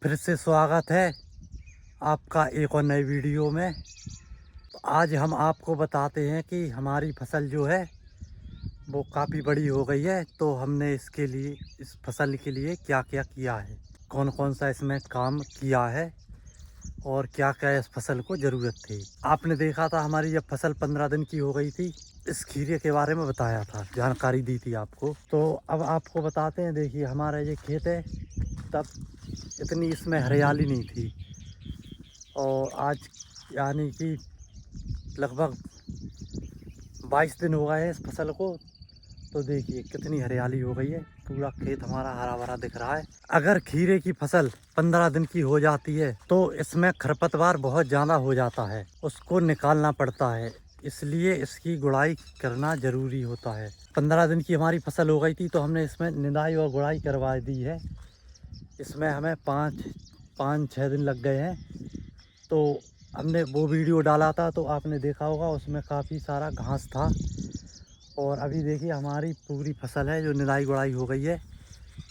फिर से स्वागत है आपका एक और नई वीडियो में। आज हम आपको बताते हैं कि हमारी फसल जो है वो काफ़ी बड़ी हो गई है, तो हमने इसके लिए इस फसल के लिए क्या क्या किया है, कौन कौन सा इसमें काम किया है और क्या क्या इस फसल को ज़रूरत थी। आपने देखा था हमारी जब फसल 15 दिन की हो गई थी, इस खीरे के बारे में बताया था, जानकारी दी थी आपको। तो अब आपको बताते हैं। देखिए हमारा ये खेत है, तब इतनी इसमें हरियाली नहीं थी और आज यानी कि लगभग 22 दिन हो गए हैं इस फसल को। तो देखिए कितनी हरियाली हो गई है, पूरा खेत हमारा हरा भरा दिख रहा है। अगर खीरे की फसल 15 दिन की हो जाती है तो इसमें खरपतवार बहुत ज़्यादा हो जाता है, उसको निकालना पड़ता है, इसलिए इसकी गुड़ाई करना ज़रूरी होता है। 15 दिन की हमारी फसल हो गई थी तो हमने इसमें निदाई और गुड़ाई करवा दी है। इसमें हमें पाँच 6 दिन लग गए हैं। तो हमने वो वीडियो डाला था तो आपने देखा होगा, उसमें काफ़ी सारा घास था। और अभी देखिए हमारी पूरी फसल है जो निदाई गुड़ाई हो गई है,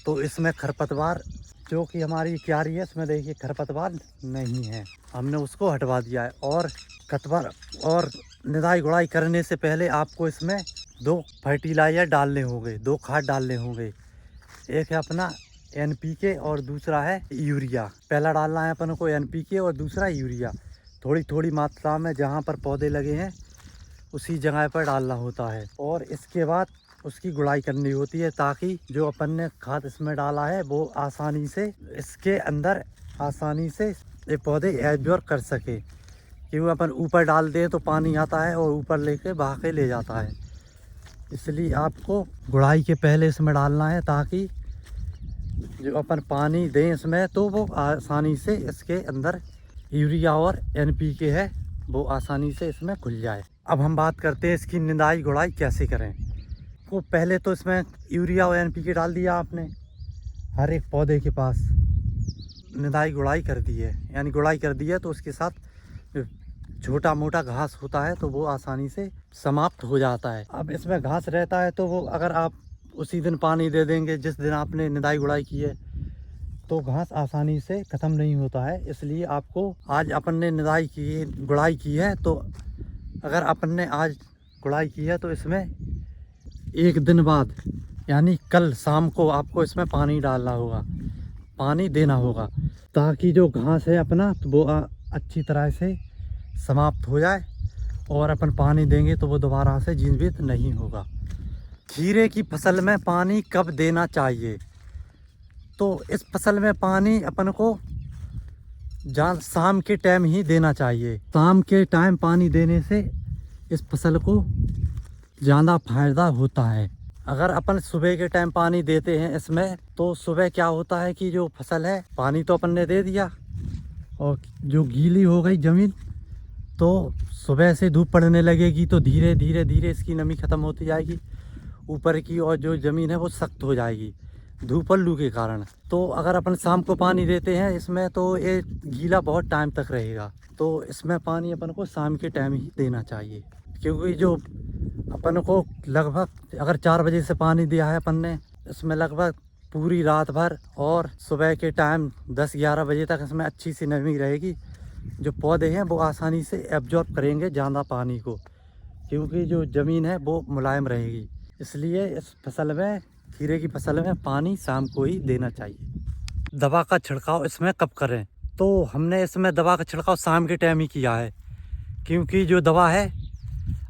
तो इसमें खरपतवार जो कि हमारी क्यारी है इसमें देखिए खरपतवार नहीं है, हमने उसको हटवा दिया है। और खतवार और निदाई गुड़ाई करने से पहले आपको इसमें 2 फर्टिलाइज़र डालने होंगे, 2 खाद डालने होंगे। एक है अपना NPK और दूसरा है यूरिया। पहला डालना है अपन को NPK और दूसरा यूरिया, थोड़ी थोड़ी मात्रा में जहाँ पर पौधे लगे हैं उसी जगह पर डालना होता है। और इसके बाद उसकी गुड़ाई करनी होती है, ताकि जो अपन ने खाद इसमें डाला है वो आसानी से इसके अंदर आसानी से ये पौधे एब्जॉर्ब कर सके। क्योंकि अपन ऊपर डाल दें तो पानी आता है और ऊपर लेके बहा के ले जाता है, इसलिए आपको गुड़ाई के पहले इसमें डालना है, ताकि जो अपन पानी दें इसमें तो वो आसानी से इसके अंदर यूरिया और NPK है वो आसानी से इसमें घुल जाए। अब हम बात करते हैं इसकी निदाई गुड़ाई कैसे करें। तो पहले तो इसमें यूरिया और NPK डाल दिया आपने, हर एक पौधे के पास निदाई गुड़ाई कर दी है, यानी गुड़ाई कर दी है, तो उसके साथ छोटा मोटा घास होता है तो वो आसानी से समाप्त हो जाता है। अब इसमें घास रहता है तो वो अगर आप उसी दिन पानी दे देंगे जिस दिन आपने निदाई गुड़ाई की है, तो घास आसानी से ख़त्म नहीं होता है। इसलिए आपको आज अपन ने निदाई की गुड़ाई की है, तो अगर अपन ने आज गुड़ाई की है तो इसमें एक दिन बाद यानी कल शाम को आपको इसमें पानी डालना होगा, पानी देना होगा, ताकि जो घास है अपना तो वो अच्छी तरह से समाप्त हो जाए। और अपन पानी देंगे तो वो दोबारा से जीवित नहीं होगा। खीरे की फसल में पानी कब देना चाहिए? तो इस फसल में पानी अपन को शाम के टाइम ही देना चाहिए। शाम के टाइम पानी देने से इस फसल को ज़्यादा फायदा होता है। अगर अपन सुबह के टाइम पानी देते हैं इसमें, तो सुबह क्या होता है कि जो फसल है पानी तो अपन ने दे दिया और जो गीली हो गई ज़मीन, तो सुबह से धूप पड़ने लगेगी तो धीरे धीरे धीरे इसकी नमी ख़त्म होती जाएगी ऊपर की, और जो ज़मीन है वो सख्त हो जाएगी धूप और लू के कारण। तो अगर अपन शाम को पानी देते हैं इसमें तो ये गीला बहुत टाइम तक रहेगा, तो इसमें पानी अपन को शाम के टाइम ही देना चाहिए। क्योंकि जो अपन को लगभग अगर 4 बजे से पानी दिया है अपन ने, इसमें लगभग पूरी रात भर और सुबह के टाइम 10-11 बजे तक इसमें अच्छी सी नमी रहेगी। जो पौधे हैं वो आसानी से एब्जॉर्ब करेंगे ज़्यादा पानी को, क्योंकि जो ज़मीन है वो मुलायम रहेगी। इसलिए इस फसल में, खीरे की फसल में पानी शाम को ही देना चाहिए। दवा का छिड़काव इसमें कब करें? तो हमने इसमें दवा का छिड़काव शाम के टाइम ही किया है, क्योंकि जो दवा है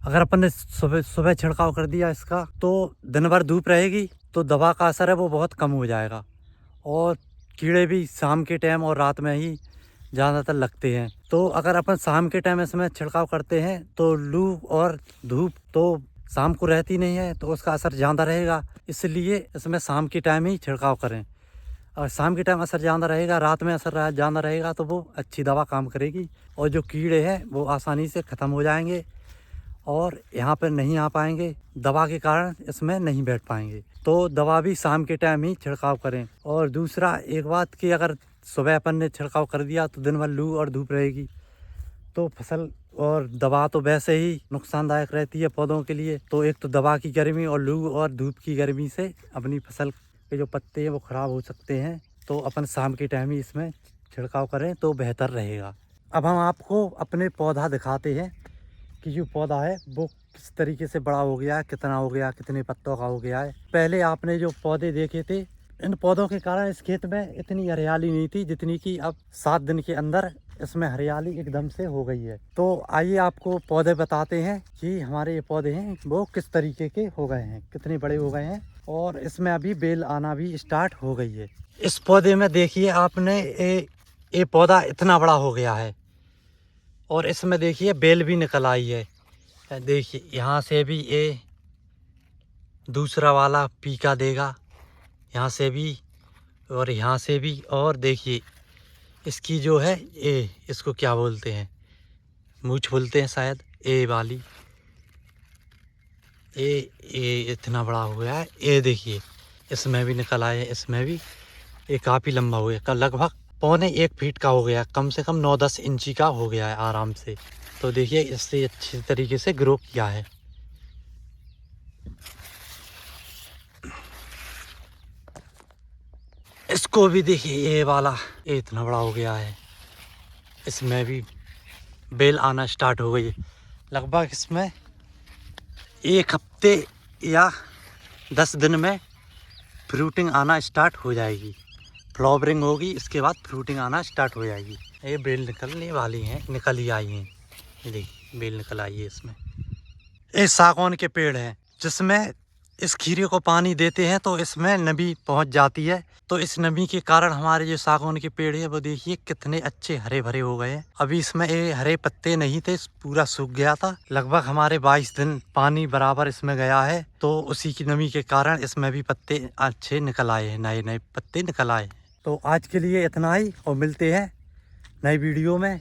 अगर अपन ने सुबह छिड़काव कर दिया इसका, तो दिन भर धूप रहेगी तो दवा का असर है वो बहुत कम हो जाएगा, और कीड़े भी शाम के टाइम और रात में ही ज़्यादातर लगते हैं। तो अगर अपन शाम के टाइम इसमें छिड़काव करते हैं तो लू और धूप तो शाम को रहती नहीं है, तो उसका असर ज़्यादा रहेगा। इसलिए इसमें शाम के टाइम ही छिड़काव करें, और शाम के टाइम असर ज़्यादा रहेगा, रात में असर ज़्यादा रहेगा, तो वो अच्छी दवा काम करेगी और जो कीड़े हैं वो आसानी से ख़त्म हो जाएंगे और यहाँ पर नहीं आ पाएंगे, दवा के कारण इसमें नहीं बैठ पाएंगे। तो दवा भी शाम के टाइम ही छिड़काव करें। और दूसरा एक बात कि अगर सुबह अपन ने छिड़काव कर दिया तो दिन भर लू और धूप रहेगी, तो फसल और दवा तो वैसे ही नुकसानदायक रहती है पौधों के लिए। तो एक तो दवा की गर्मी और लू और धूप की गर्मी से अपनी फसल के जो पत्ते हैं वो ख़राब हो सकते हैं। तो अपन शाम के टाइम ही इसमें छिड़काव करें तो बेहतर रहेगा। अब हम आपको अपने पौधा दिखाते हैं कि जो पौधा है वो किस तरीके से बड़ा हो गया है, कितना हो गया, कितने पत्तों का हो गया है। पहले आपने जो पौधे देखे थे, इन पौधों के कारण इस खेत में इतनी हरियाली नहीं थी जितनी कि अब 7 दिन के अंदर इसमें हरियाली एकदम से हो गई है। तो आइए आपको पौधे बताते हैं कि हमारे ये पौधे हैं वो किस तरीके के हो गए हैं, कितने बड़े हो गए हैं, और इसमें अभी बेल आना भी स्टार्ट हो गई है। इस पौधे में देखिए आपने ये पौधा इतना बड़ा हो गया है और इसमें देखिए बेल भी निकल आई है। देखिए यहाँ से भी ये दूसरा वाला पीका देगा, यहाँ से भी और यहाँ से भी। और देखिए इसकी जो है ये, इसको क्या बोलते हैं, मूंछ बोलते हैं शायद, ये वाली ये इतना बड़ा हो गया है। ये देखिए इसमें भी निकल आए, इसमें भी ये काफ़ी लंबा हो गया, लगभग 1.25 फीट का हो गया, कम से कम 9-10 इंची का हो गया है आराम से। तो देखिए इससे अच्छी तरीके से ग्रो किया है। इसको भी देखिए ये वाला ये इतना बड़ा हो गया है, इसमें भी बेल आना स्टार्ट हो गई है। लगभग इसमें 1 हफ्ते या 10 दिन में फ्रूटिंग आना स्टार्ट हो जाएगी, फ्लावरिंग होगी, इसके बाद फ्रूटिंग आना स्टार्ट हो जाएगी। ये बेल निकलने वाली हैं, निकल ही आई हैं, ये देखिए बेल निकल आई है इसमें। ये सागौन के पेड़ हैं जिसमें इस खीरे को पानी देते हैं तो इसमें नमी पहुंच जाती है। तो इस नमी के कारण हमारे जो सागौन के पेड़ है वो देखिए कितने अच्छे हरे भरे हो गए हैं। अभी इसमें ये हरे पत्ते नहीं थे, पूरा सूख गया था। लगभग हमारे 22 दिन पानी बराबर इसमें गया है, तो उसी की नमी के कारण इसमें भी पत्ते अच्छे निकल आए हैं, नए नए पत्ते निकल आए। तो आज के लिए इतना ही और मिलते हैं नई वीडियो में।